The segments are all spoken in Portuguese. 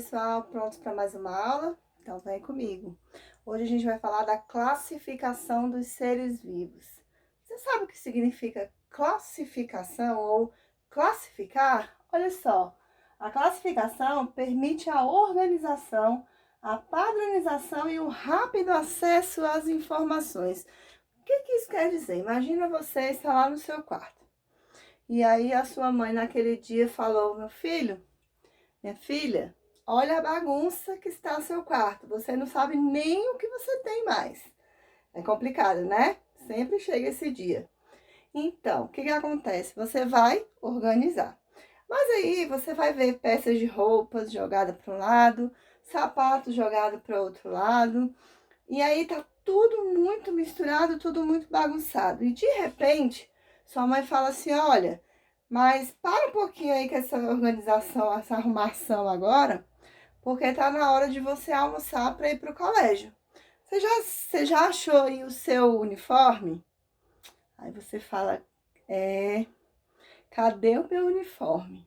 pessoal, prontos para mais uma aula? Então vem comigo. Hoje a gente vai falar da classificação dos seres vivos. Você sabe o que significa classificação ou classificar? Olha só, a classificação permite a organização, a padronização e o rápido acesso às informações. O que isso quer dizer? Imagina você estar lá no seu quarto. E aí a sua mãe naquele dia falou: meu filho, minha filha, olha a bagunça que está no seu quarto. Você não sabe nem o que você tem mais. É complicado, né? Sempre chega esse dia. Então, o que acontece? Você vai organizar. Mas aí você vai ver peças de roupas jogadas para um lado, sapatos jogados para outro lado. E aí tá tudo muito misturado, tudo muito bagunçado. E de repente, sua mãe fala assim: olha, mas para um pouquinho aí com essa organização, essa arrumação agora, porque tá na hora de você almoçar para ir para o colégio. Você já achou aí o seu uniforme? Aí você fala: cadê o meu uniforme?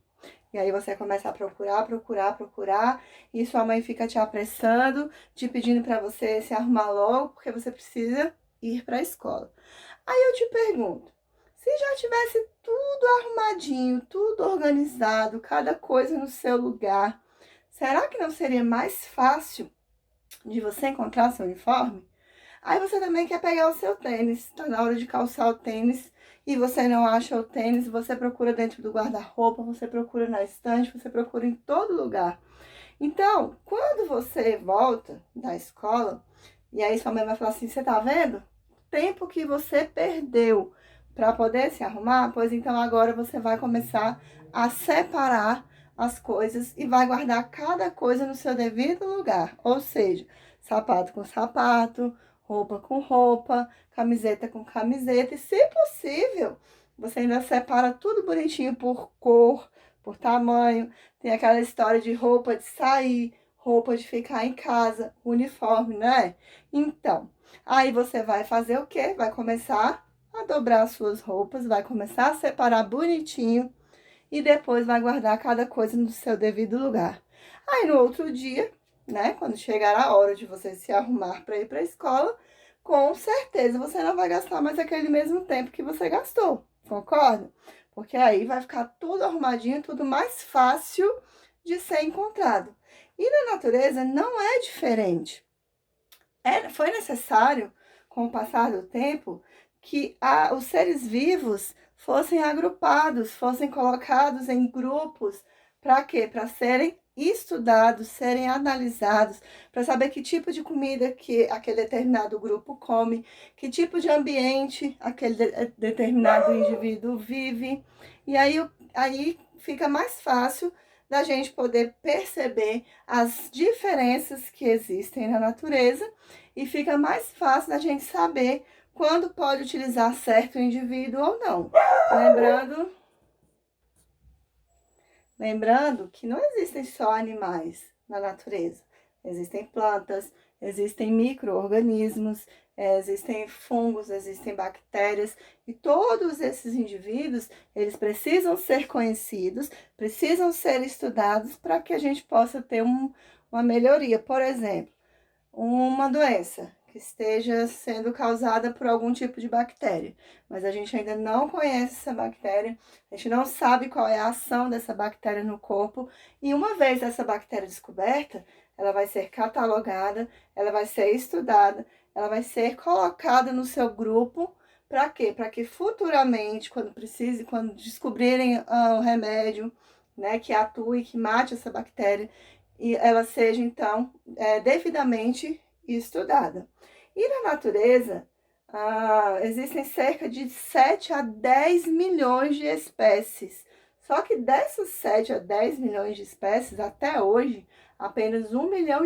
E aí você começa a procurar, e sua mãe fica te apressando, te pedindo para você se arrumar logo, porque você precisa ir para a escola. Aí eu te pergunto, se já tivesse tudo arrumadinho, tudo organizado, cada coisa no seu lugar, será que não seria mais fácil de você encontrar seu uniforme? Aí você também quer pegar o seu tênis, tá na hora de calçar o tênis e você não acha o tênis, você procura dentro do guarda-roupa, você procura na estante, você procura em todo lugar. Então, quando você volta da escola, e aí sua mãe vai falar assim: você tá vendo? Tempo que você perdeu para poder se arrumar, pois então agora você vai começar a separar as coisas e vai guardar cada coisa no seu devido lugar. Ou seja, sapato com sapato, roupa com roupa, camiseta com camiseta, e se possível, você ainda separa tudo bonitinho por cor, por tamanho. Tem aquela história de roupa de sair, roupa de ficar em casa, uniforme, né? Então, aí você vai fazer o quê? Vai começar a dobrar as suas roupas, vai começar a separar bonitinho e depois vai guardar cada coisa no seu devido lugar. Aí no outro dia, né, quando chegar a hora de você se arrumar para ir para a escola, com certeza você não vai gastar mais aquele mesmo tempo que você gastou, concorda? Porque aí vai ficar tudo arrumadinho, tudo mais fácil de ser encontrado. E na natureza não é diferente. Foi necessário, com o passar do tempo, que os seres vivos fossem agrupados, fossem colocados em grupos. Para quê? Para serem estudados, serem analisados, para saber que tipo de comida que aquele determinado grupo come, que tipo de ambiente aquele determinado indivíduo vive. E aí fica mais fácil da gente poder perceber as diferenças que existem na natureza e fica mais fácil da gente saber quando pode utilizar certo indivíduo ou não. Lembrando que não existem só animais na natureza. Existem plantas, existem micro-organismos, existem fungos, existem bactérias, e todos esses indivíduos, eles precisam ser conhecidos, precisam ser estudados para que a gente possa ter uma melhoria. Por exemplo, uma doença que esteja sendo causada por algum tipo de bactéria, mas a gente ainda não conhece essa bactéria, a gente não sabe qual é a ação dessa bactéria no corpo, e uma vez essa bactéria descoberta, ela vai ser catalogada, ela vai ser estudada, ela vai ser colocada no seu grupo. Para quê? Para que futuramente, quando descobrirem o remédio, né, que atue, que mate essa bactéria, e ela seja, então, devidamente estudada. E na natureza, existem cerca de 7 a 10 milhões de espécies. Só que dessas 7 a 10 milhões de espécies, até hoje, apenas 1,5 milhão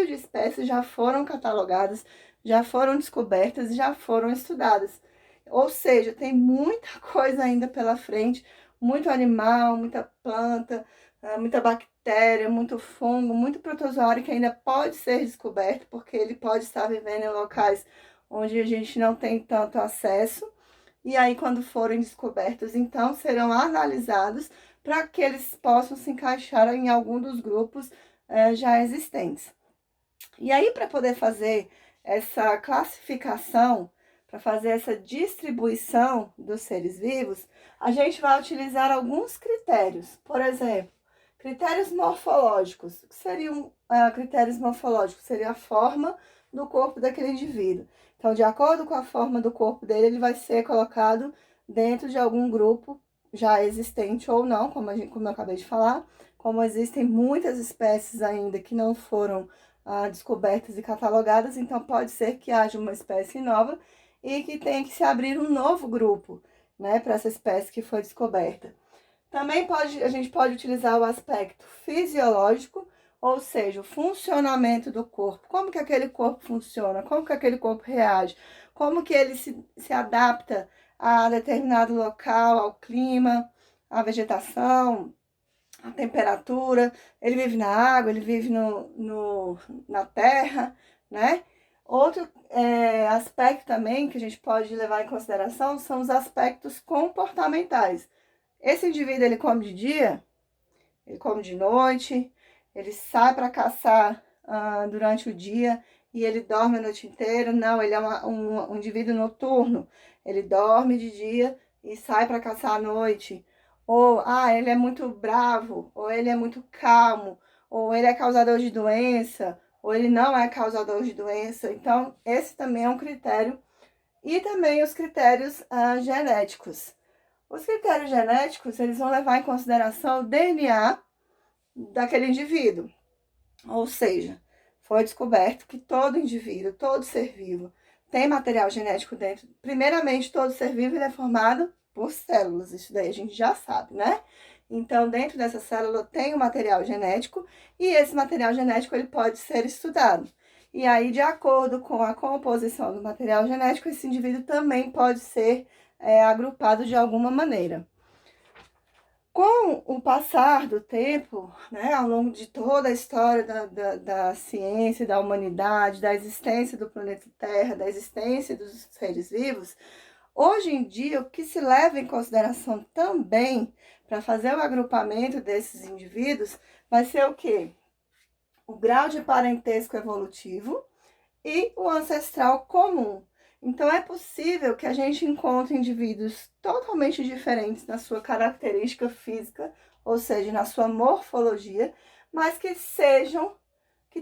de espécies já foram catalogadas, já foram descobertas e já foram estudadas. Ou seja, tem muita coisa ainda pela frente, muito animal, muita planta, muita bactéria, muito fungo, muito protozoário que ainda pode ser descoberto, porque ele pode estar vivendo em locais onde a gente não tem tanto acesso. E aí, quando forem descobertos, então, serão analisados para que eles possam se encaixar em algum dos grupos já existentes. E aí, para poder fazer essa classificação, para fazer essa distribuição dos seres vivos, a gente vai utilizar alguns critérios. Por exemplo, critérios morfológicos. O que seriam critérios morfológicos? Seria a forma do corpo daquele indivíduo. Então, de acordo com a forma do corpo dele, ele vai ser colocado dentro de algum grupo já existente ou não, como eu acabei de falar. Como existem muitas espécies ainda que não foram descobertas e catalogadas, então pode ser que haja uma espécie nova e que tenha que se abrir um novo grupo, né, para essa espécie que foi descoberta. Também a gente pode utilizar o aspecto fisiológico, ou seja, o funcionamento do corpo, como que aquele corpo funciona, como que aquele corpo reage, como que ele se adapta a determinado local, ao clima, à vegetação, a temperatura, ele vive na água, ele vive na terra, né? Outro aspecto também que a gente pode levar em consideração são os aspectos comportamentais. Esse indivíduo, ele come de dia, ele come de noite, ele sai para caçar durante o dia e ele dorme a noite inteira. Não, ele é um indivíduo noturno, ele dorme de dia e sai para caçar à noite. Ou, ele é muito bravo, ou ele é muito calmo, ou ele é causador de doença, ou ele não é causador de doença. Então, esse também é um critério. E também os critérios genéticos. Os critérios genéticos, eles vão levar em consideração o DNA daquele indivíduo. Ou seja, foi descoberto que todo indivíduo, todo ser vivo, tem material genético dentro. Primeiramente, todo ser vivo é formado por células, isso daí a gente já sabe, né? Então, dentro dessa célula tem o material genético e esse material genético ele pode ser estudado. E aí, de acordo com a composição do material genético, esse indivíduo também pode ser agrupado de alguma maneira. Com o passar do tempo, né, ao longo de toda a história da ciência, da humanidade, da existência do planeta Terra, da existência dos seres vivos, hoje em dia, o que se leva em consideração também para fazer o agrupamento desses indivíduos vai ser o quê? O grau de parentesco evolutivo e o ancestral comum. Então, é possível que a gente encontre indivíduos totalmente diferentes na sua característica física, ou seja, na sua morfologia, mas que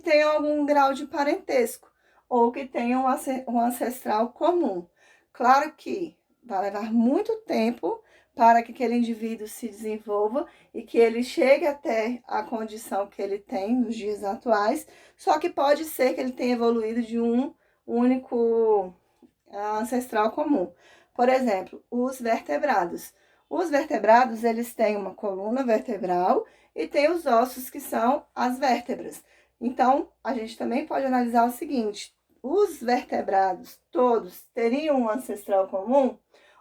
tenham algum grau de parentesco, ou que tenham um ancestral comum. Claro que vai levar muito tempo para que aquele indivíduo se desenvolva e que ele chegue até a condição que ele tem nos dias atuais, só que pode ser que ele tenha evoluído de um único ancestral comum. Por exemplo, os vertebrados. Os vertebrados, eles têm uma coluna vertebral e tem os ossos que são as vértebras. Então, a gente também pode analisar o seguinte: os vertebrados todos teriam um ancestral comum?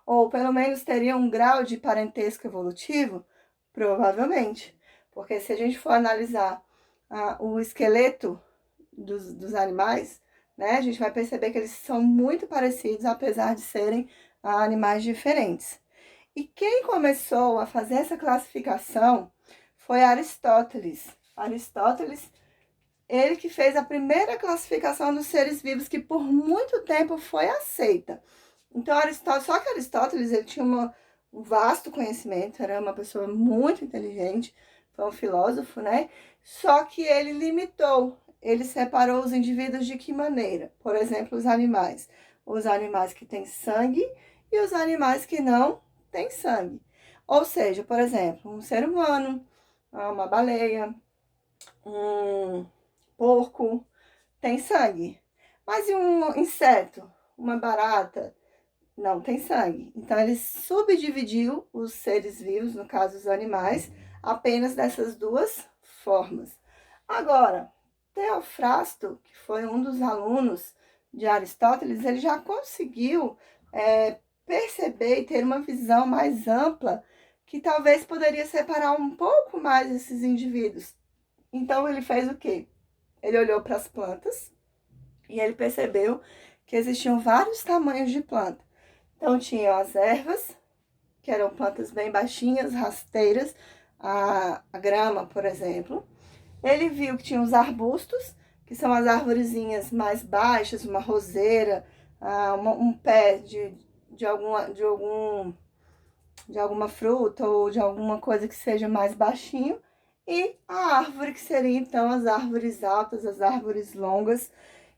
Ou pelo menos teriam um grau de parentesco evolutivo? Provavelmente. Porque se a gente for analisar o esqueleto dos animais, né, a gente vai perceber que eles são muito parecidos, apesar de serem animais diferentes. E quem começou a fazer essa classificação foi Aristóteles. Aristóteles, ele que fez a primeira classificação dos seres vivos, que por muito tempo foi aceita. Então, só que Aristóteles, ele tinha um vasto conhecimento, era uma pessoa muito inteligente, foi um filósofo, né? Só que ele limitou, ele separou os indivíduos de que maneira? Por exemplo, os animais que têm sangue e os animais que não têm sangue. Ou seja, por exemplo, um ser humano, uma baleia, um porco, tem sangue. Mas e um inseto, uma barata, não tem sangue. Então, ele subdividiu os seres vivos, no caso os animais, apenas dessas duas formas. Agora, Teofrasto, que foi um dos alunos de Aristóteles, ele já conseguiu perceber e ter uma visão mais ampla que talvez poderia separar um pouco mais esses indivíduos. Então, ele fez o quê? Ele olhou para as plantas e ele percebeu que existiam vários tamanhos de planta. Então, tinham as ervas, que eram plantas bem baixinhas, rasteiras, a grama, por exemplo. Ele viu que tinha os arbustos, que são as arvorezinhas mais baixas, uma roseira, um pé de alguma fruta ou de alguma coisa que seja mais baixinho, e a árvore, que seria então as árvores altas, as árvores longas,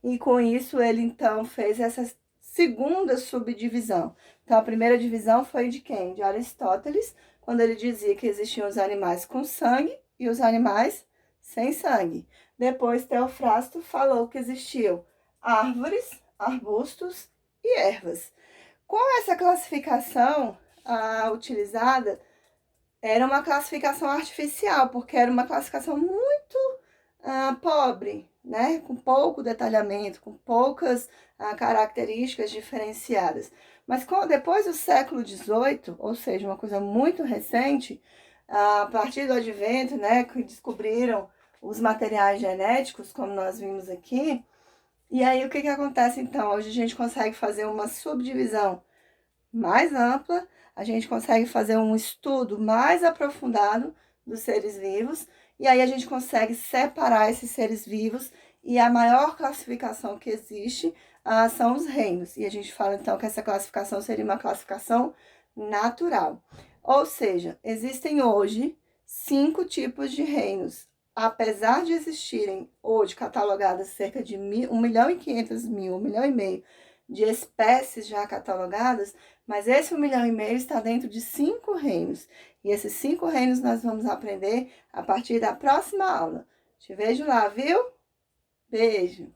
e com isso ele então fez essa segunda subdivisão. Então a primeira divisão foi de quem? De Aristóteles, quando ele dizia que existiam os animais com sangue e os animais sem sangue. Depois Teofrasto falou que existiam árvores, arbustos e ervas. Com essa classificação utilizada, era uma classificação artificial, porque era uma classificação muito pobre, né? Com pouco detalhamento, com poucas características diferenciadas. Mas depois do século XVIII, ou seja, uma coisa muito recente, a partir do advento, né, que descobriram os materiais genéticos, como nós vimos aqui, e aí o que acontece então? Hoje a gente consegue fazer uma subdivisão mais ampla, a gente consegue fazer um estudo mais aprofundado dos seres vivos, e aí a gente consegue separar esses seres vivos, e a maior classificação que existe são os reinos. E a gente fala então que essa classificação seria uma classificação natural. Ou seja, existem hoje 5 tipos de reinos. Apesar de existirem hoje catalogadas cerca de 1.500.000, 1,5 milhão de espécies já catalogadas, mas esse 1,5 milhão está dentro de 5 reinos. E esses 5 reinos nós vamos aprender a partir da próxima aula. Te vejo lá, viu? Beijo!